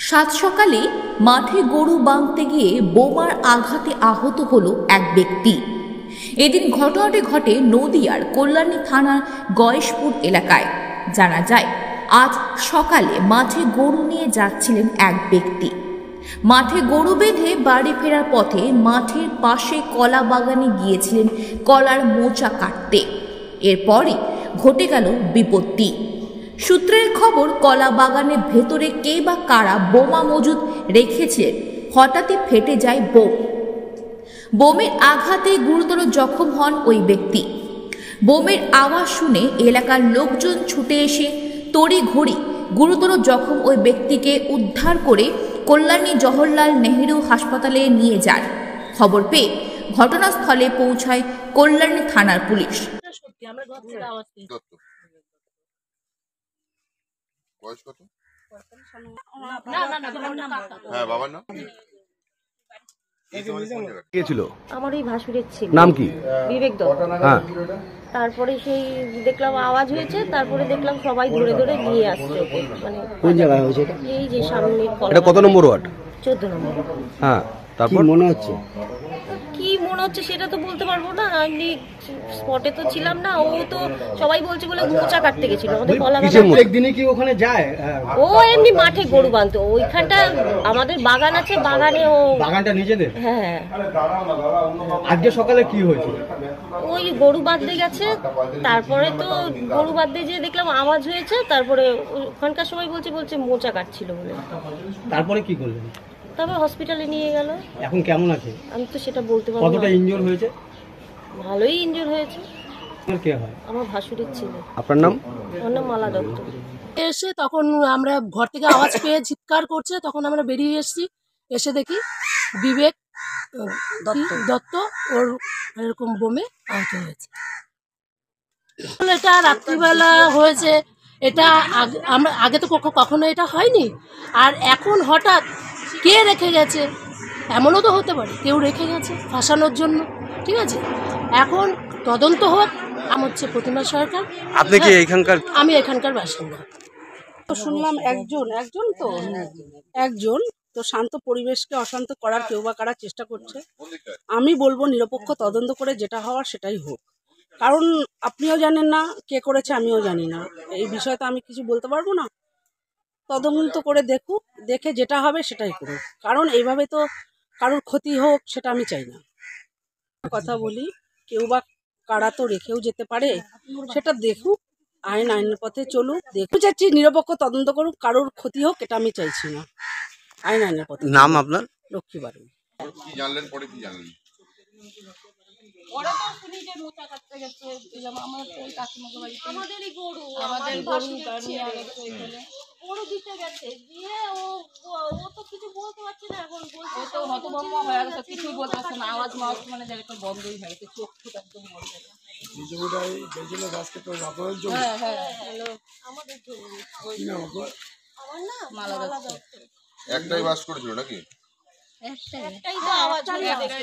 সাত সকালে মাঠে গরু বাঁধতে গিয়ে বোমার আঘাতে আহত হলো এক ব্যক্তি। এদিন ঘটনাটি ঘটে নদিয়ার কল্যাণী থানার গয়েশপুর এলাকায়। জানা যায়, আজ সকালে মাঠে গরু নিয়ে যাচ্ছিলেন এক ব্যক্তি। মাঠে গরু বেঁধে বাড়ি ফেরার পথে মাঠের পাশে কলা বাগানে গিয়েছিলেন কলার মোচা কাটতে। এরপরই ঘটে গেল বিপত্তি। সূত্রের খবর, কলা বাগানের ভেতরে কে বা কারা বোমা মজুদ রেখেছিলেন। হঠাৎই ফেটে যায় বোম। বোমের আঘাতে গুরুতর জখম হন ওই ব্যক্তি। বোমের আওয়াজ শুনে এলাকার লোকজন ছুটে এসে তড়িঘড়ি গুরুতর জখম ওই ব্যক্তিকে উদ্ধার করে কল্যাণী জওহরলাল নেহেরু হাসপাতালে নিয়ে যান। খবর পেয়ে ঘটনাস্থলে পৌঁছায় কল্যাণী থানার পুলিশ। বয়স কত? হ্যাঁ, বাবার নাম কে ছিল? আমার ওই ভাসুরের ছিল। নাম কি? বিবেক দত্ত। হ্যাঁ। তারপরে সেই দেখলাম আওয়াজ হয়েছে, তারপরে দেখলাম সবাই ধরে ধরে নিয়ে আসছে ওকে। মানে কোন জায়গায় হয়েছে এটা? এই যে সামনের কলা। এটা কত নম্বর ওয়ার্ড? 14 নম্বর। হ্যাঁ, তারপর মনে হচ্ছে কি মনে হচ্ছে সেটা তো বলতে পারবো না, আমি স্পটে তো ছিলাম না। ও তো সবাই বলছে বলে মোচা কাটতে গেছিল আমাদের কলা বাগানে। একদিনই কি ওখানে যায়? ও এমনি মাঠে গরু বাঁধতো। ওইখানটা আমাদের বাগান আছে, বাগানে ও বাগানটা নিজেদের। হ্যাঁ। আজকে সকালে কি হয়েছে? ওই গরু বাঁধতে গেছে, তারপরে তো গরু বাঁধতে যেয়ে দেখলাম আওয়াজ হয়েছে, তারপরে ওখানকার সবাই বলছে মোচা কাটছিল বলে। তারপরে কি করলেন? তবে হসপিটালে নিয়ে গেল। এখন কেমন আছে? আমি তো সেটা বলতে পারবো না। কতটা ইনজুর হয়েছে? ভালোই ইনজুর হয়েছে। কে হয়? আমার ভাসুরের ছিল। আপনার নাম? ওর নাম মালা দত্ত। এসে তখন আমরা ঘর থেকে আওয়াজ পেয়ে চিৎকার করছে, তখন আমরা বেরিয়ে এসেছি। এসে দেখি বিবেক দত্ত ওর এরকম বোমে আহত হয়েছে। এটা রাত্রিবেলা হয়েছে। এটা আমরা আগে তো কখনো এটা হয়নি। আর এখন হঠাৎ কে রেখে গেছে, এমনও তো হতে পারে কেউ রেখে গেছে ফাঁসানোর জন্য। ঠিক আছে, এখন তদন্ত হোক। নাম হচ্ছে প্রতিমা সরকার। আপনি কি এখানকার? আমি এখানকার বাসিন্দা। শুনলাম একজন তো শান্ত পরিবেশকে অশান্ত করার কেউ বা কারা চেষ্টা করছে। আমি বলবো নিরপেক্ষ তদন্ত করে যেটা হওয়ার সেটাই হোক। কারণ আপনিও জানেন না কে করেছে, আমিও জানি না। এই বিষয়ে তো আমি কিছু বলতে পারবো না। তদন্ত করে দেখুক, দেখে যেটা হবে সেটাই করুক। কারণ এইভাবে তো কারোর ক্ষতি হোক সেটা আমি চাই না। কথা বলি, কেউ বা কারা তো রেখেও যেতে পারে, সেটা দেখুক। আইনের পথে চলুক। দেখতে চাচ্ছি নিরপেক্ষ তদন্ত করুক, কারোর ক্ষতি হোক এটা আমি চাইছি না। আইনের পথে। নাম আপনার? লক্ষ্মী বাড়ি। কি জানলেন পরে? কি জানলেন? আমাদেরই গরু, আমাদের গরু গরু দিতে গেছে দিয়ে ও তো কিছু বলতে পারছে না। এখন বলছে তো হতভম্ব হয়ে গেছে, কিছুই বলতে পারছে না। আওয়াজ মানে জায়গাটা বন্ধই হয়ে গেছে, চোখ ফুট একদম বন্ধ হয়ে গেছে। হ্যাঁ হ্যাঁ, আমাদের আমার নাম মালা দত্ত। একটাই বাস করেছিল নাকি? একটাই তো আওয়াজ হয়ে গেছে।